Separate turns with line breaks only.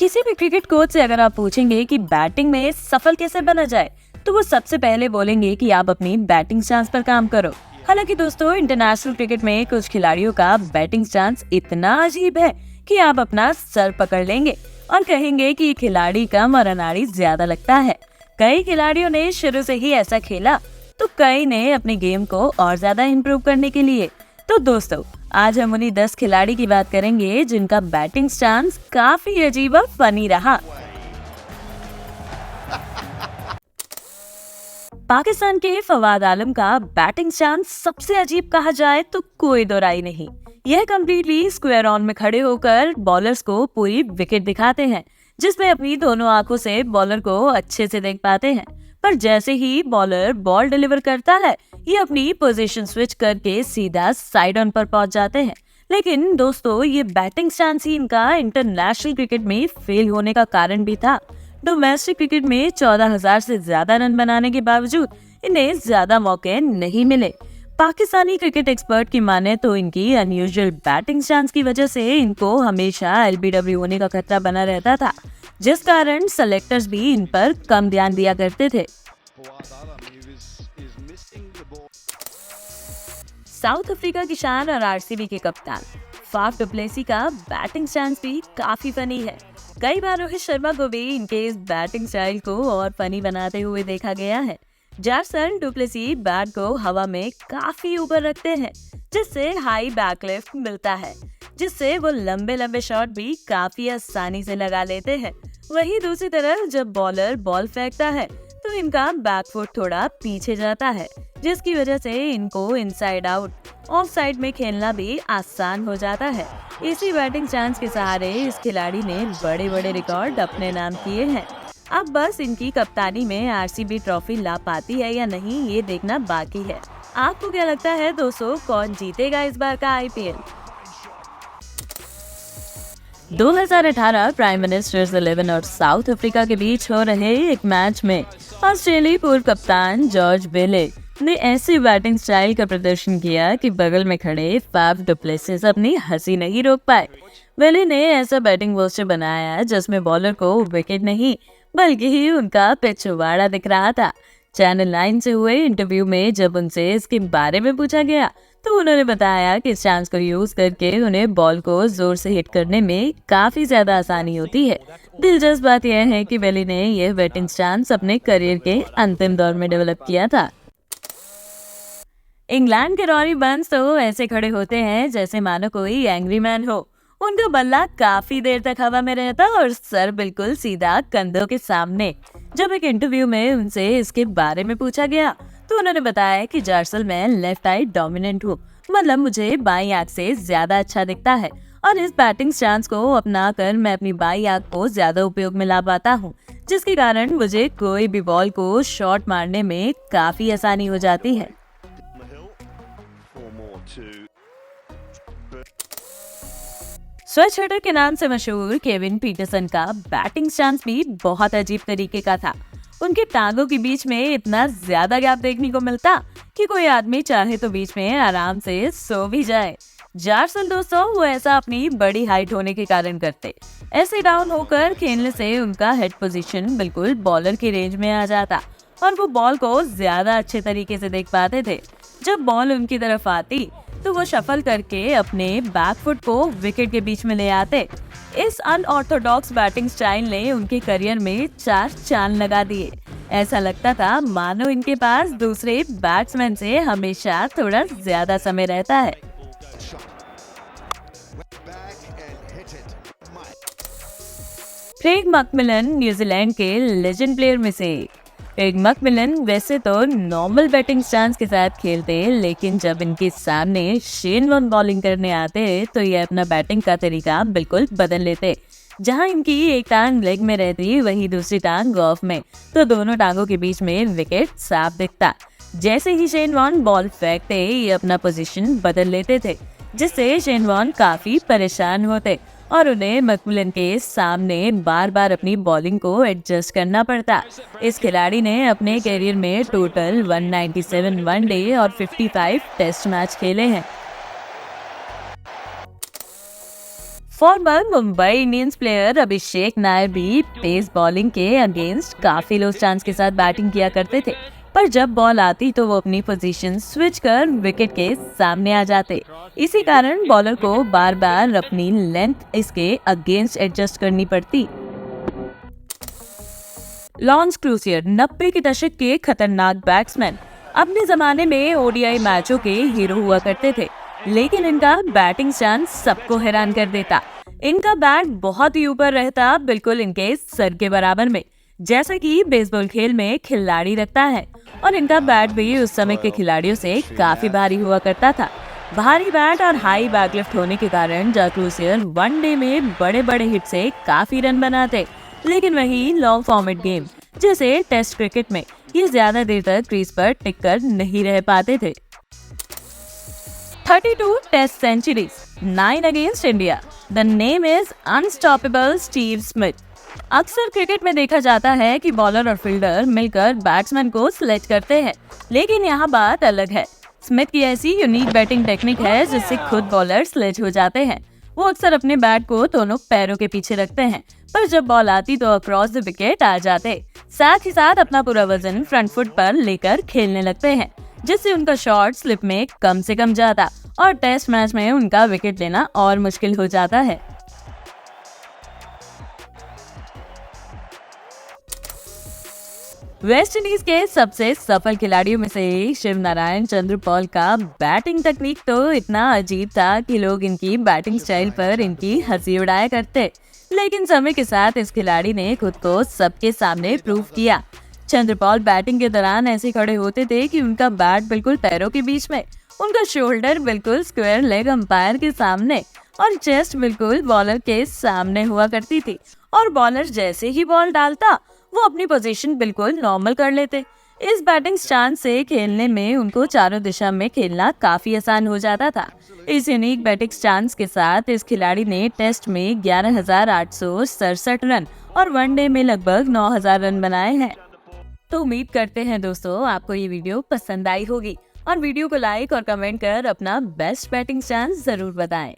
किसी भी cricket coach से अगर आप पूछेंगे कि बैटिंग में सफल कैसे बना जाए, तो वो सबसे पहले बोलेंगे कि आप अपनी बैटिंग स्टांस पर काम करो। हालांकि दोस्तों, इंटरनेशनल क्रिकेट में कुछ खिलाड़ियों का बैटिंग स्टांस इतना अजीब है कि आप अपना सर पकड़ लेंगे और कहेंगे कि ये खिलाड़ी कम और अनाड़ी ज्यादा लगता है। कई खिलाड़ियों ने शुरू से ही ऐसा खेला, तो कई ने अपने गेम को और ज्यादा इम्प्रूव करने के लिए। तो दोस्तों, आज हम उन्हीं 10 खिलाड़ी की बात करेंगे जिनका बैटिंग स्टांस काफी अजीब और फनी रहा। पाकिस्तान के फवाद आलम का बैटिंग स्टांस सबसे अजीब कहा जाए तो कोई दो राय नहीं। यह कम्प्लीटली स्क्वायर ऑन में खड़े होकर बॉलर्स को पूरी विकेट दिखाते हैं, जिसमें अपनी दोनों आंखों से बॉलर को अच्छे से देख पाते हैं। पर जैसे ही बॉलर बॉल डिलीवर करता है, ये अपनी पोजीशन स्विच करके सीधा साइड ऑन पर पहुंच जाते हैं। लेकिन दोस्तों, ये बैटिंग स्टांस ही इनका इंटरनेशनल क्रिकेट में फेल होने का कारण भी था। डोमेस्टिक क्रिकेट में 14,000 से ज्यादा रन बनाने के बावजूद इन्हें ज्यादा मौके नहीं मिले। पाकिस्तानी क्रिकेट एक्सपर्ट की माने तो इनकी अनयूजुअल बैटिंग स्टांस की वजह से इनको हमेशा एलबीडब्ल्यू होने का खतरा बना रहता था, जिस कारण सेलेक्टर्स भी इन पर कम ध्यान दिया करते थे। साउथ अफ्रीका की शान और आरसीबी के कप्तान फाफ डु प्लेसी का बैटिंग स्टांस भी काफी फनी है। कई बार रोहित शर्मा को भी इनके इस बैटिंग स्टाइल को और फनी बनाते हुए देखा गया है। दरअसल डु प्लेसी बैट को हवा में काफी ऊपर रखते हैं, जिससे हाई बैकलिफ्ट मिलता है, जिससे वो लंबे लंबे शॉट भी काफी आसानी से लगा लेते हैं। वहीं दूसरी तरफ जब बॉलर बॉल फेंकता है तो इनका बैकफुट थोड़ा पीछे जाता है, जिसकी वजह से इनको इनसाइड आउट ऑफ साइड में खेलना भी आसान हो जाता है। इसी बैटिंग स्टांस के सहारे इस खिलाड़ी ने बड़े बड़े रिकॉर्ड अपने नाम किए हैं। अब बस इनकी कप्तानी में आरसीबी ट्रॉफी ला पाती है या नहीं, ये देखना बाकी है। आपको क्या लगता है दोस्तों, कौन जीतेगा इस बार का आईपीएल? 2018 प्राइम मिनिस्टर्स 11 और साउथ अफ्रीका के बीच हो रहे एक मैच में ऑस्ट्रेलियाई पूर्व कप्तान जॉर्ज बेले ने ऐसी बैटिंग स्टाइल का प्रदर्शन किया कि बगल में खड़े फाफ डु प्लेसिस अपनी हंसी नहीं रोक पाए। बेले ने ऐसा बैटिंग पोस्टर बनाया जिसमें बॉलर को विकेट नहीं बल्कि ही उनका पिछवाड़ा दिख रहा था। चैनल 9 से हुए इंटरव्यू में जब उनसे इसके बारे में पूछा गया तो उन्होंने बताया कि इस चांस को यूज करके उन्हें बॉल को जोर से हिट करने में काफी ज्यादा आसानी होती है। दिलचस्प बात यह है कि बेली ने यह बैटिंग चांस अपने करियर के अंतिम दौर में डेवलप किया था। इंग्लैंड के रॉरी बर्न्स तो ऐसे खड़े होते हैं जैसे मानो कोई एंग्री मैन हो। उनका बल्ला काफी देर तक हवा में रहता और सर बिल्कुल सीधा कंधों के सामने। जब एक इंटरव्यू में उनसे इसके बारे में पूछा गया तो उन्होंने बताया कि दरअसल मैं लेफ्ट आई डोमिनेंट हूँ, मतलब मुझे बाई आंख से ज्यादा अच्छा दिखता है और इस बैटिंग स्टांस को अपना कर मैं अपनी बाई आंख को ज्यादा उपयोग में ला पाता हूँ, जिसके कारण मुझे कोई भी बॉल को शॉट मारने में काफी आसानी हो जाती है। स्विच हिटर के नाम से मशहूर केविन पीटरसन का बैटिंग स्टांस भी बहुत अजीब तरीके का था। उनके टांगों के बीच में इतना ज्यादा गैप देखने को मिलता कि कोई आदमी चाहे तो बीच में आराम से सो भी जाए। दरअसल दोस्तों, वो ऐसा अपनी बड़ी हाइट होने के कारण करते। ऐसे डाउन होकर खेलने से उनका हेड पोजीशन बिल्कुल बॉलर की रेंज में आ जाता और वो बॉल को ज्यादा अच्छे तरीके से देख पाते थे। जब बॉल उनकी तरफ आती तो वो शफल करके अपने बैक फुट को विकेट के बीच में ले आते। इस अनऑर्थोडॉक्स बैटिंग स्टाइल ने उनके करियर में 4 चांद लगा दिए। ऐसा लगता था मानो इनके पास दूसरे बैट्समैन से हमेशा थोड़ा ज्यादा समय रहता है। क्रेग मैकमिलन न्यूजीलैंड के लेजेंड प्लेयर में से क्रेग मैकमिलन वैसे तो नॉर्मल बैटिंग स्टांस के साथ खेलते, लेकिन जब इनके सामने शेन वॉर्न बॉलिंग करने आते तो ये अपना बैटिंग का तरीका बिल्कुल बदल लेते। जहां इनकी एक टांग लेग में रहती वहीं दूसरी टांग ऑफ में, तो दोनों टांगों के बीच में विकेट साफ दिखता। जैसे ही शेन वॉर्न बॉल फेंकते ये अपना पोजीशन बदल लेते थे, जिससे शेन वॉर्न काफी परेशान होते और उन्हें मैकमिलन के सामने बार बार अपनी बॉलिंग को एडजस्ट करना पड़ता। इस खिलाड़ी ने अपने करियर में टोटल 197 वनडे और 55 टेस्ट मैच खेले हैं। फॉर्मर मुंबई इंडियंस प्लेयर अभिषेक नायर भी पेस बॉलिंग के अगेंस्ट काफी लो चांस के साथ बैटिंग किया करते थे, पर जब बॉल आती तो वो अपनी पोजीशन स्विच कर विकेट के सामने आ जाते। इसी कारण बॉलर को बार बार अपनी लेंथ इसके अगेंस्ट एडजस्ट करनी पड़ती। लॉन्स क्लूसियर 90 के दशक के खतरनाक बैट्समैन अपने जमाने में ओडीआई मैचों के हीरो हुआ करते थे, लेकिन इनका बैटिंग स्टांस सबको हैरान कर देता। इनका बैट बहुत ही ऊपर रहता, बिल्कुल इनके सर के बराबर में, जैसा कि बेसबॉल खेल में खिलाड़ी रखता है। और इनका बैट भी उस समय के खिलाड़ियों से काफी भारी हुआ करता था। भारी बैट और हाई बैकलिफ्ट होने के कारण क्लूसियर वनडे में बड़े बड़े हिट से काफी रन बनाते, लेकिन वही लॉन्ग फॉर्मेट गेम जैसे टेस्ट क्रिकेट में ये ज्यादा देर तक क्रीज पर टिक कर नहीं रह पाते थे। 32 test centuries, 9 against India. The name is unstoppable Steve Smith. अक्सर क्रिकेट में देखा जाता है कि बॉलर और फील्डर मिलकर बैट्समैन को सिलेक्ट करते हैं, लेकिन यहाँ बात अलग है। स्मिथ की ऐसी यूनिक बैटिंग टेक्निक है जिससे खुद बॉलर सिलेक्ट हो जाते हैं। वो अक्सर अपने बैट को दोनों पैरों के पीछे रखते हैं, पर जब बॉल आती तो अक्रॉस द विकेट आ जाते। साथ ही साथ अपना पूरा वजन फ्रंट फुट पर लेकर खेलने लगते हैं, जिससे उनका शॉट स्लिप में कम से कम जाता और टेस्ट मैच में उनका विकेट लेना और मुश्किल हो जाता है। वेस्ट इंडीज के सबसे सफल खिलाड़ियों में से एक शिव नारायण चंद्रपॉल का बैटिंग तकनीक तो इतना अजीब था कि लोग इनकी बैटिंग स्टाइल पर इनकी हंसी उड़ाया करते, लेकिन समय के साथ इस खिलाड़ी ने खुद को सबके सामने प्रूव किया। चंद्रपॉल बैटिंग के दौरान ऐसे खड़े होते थे कि उनका बैट बिल्कुल पैरों के बीच में, उनका शोल्डर बिल्कुल स्क्वायर लेग अंपायर के सामने और चेस्ट बिल्कुल बॉलर के सामने हुआ करती थी। और बॉलर जैसे ही बॉल डालता वो अपनी पोजीशन बिल्कुल नॉर्मल कर लेते। इस बैटिंग स्टांस से खेलने में उनको चारों दिशा में खेलना काफी आसान हो जाता था। इस यूनिक बैटिंग स्टांस के साथ इस खिलाड़ी ने टेस्ट में 11,867 रन और वनडे में लगभग 9,000 रन बनाए हैं। तो उम्मीद करते हैं दोस्तों आपको ये वीडियो पसंद आई होगी और वीडियो को लाइक और कमेंट कर अपना बेस्ट बैटिंग स्टांस जरूर बताएं।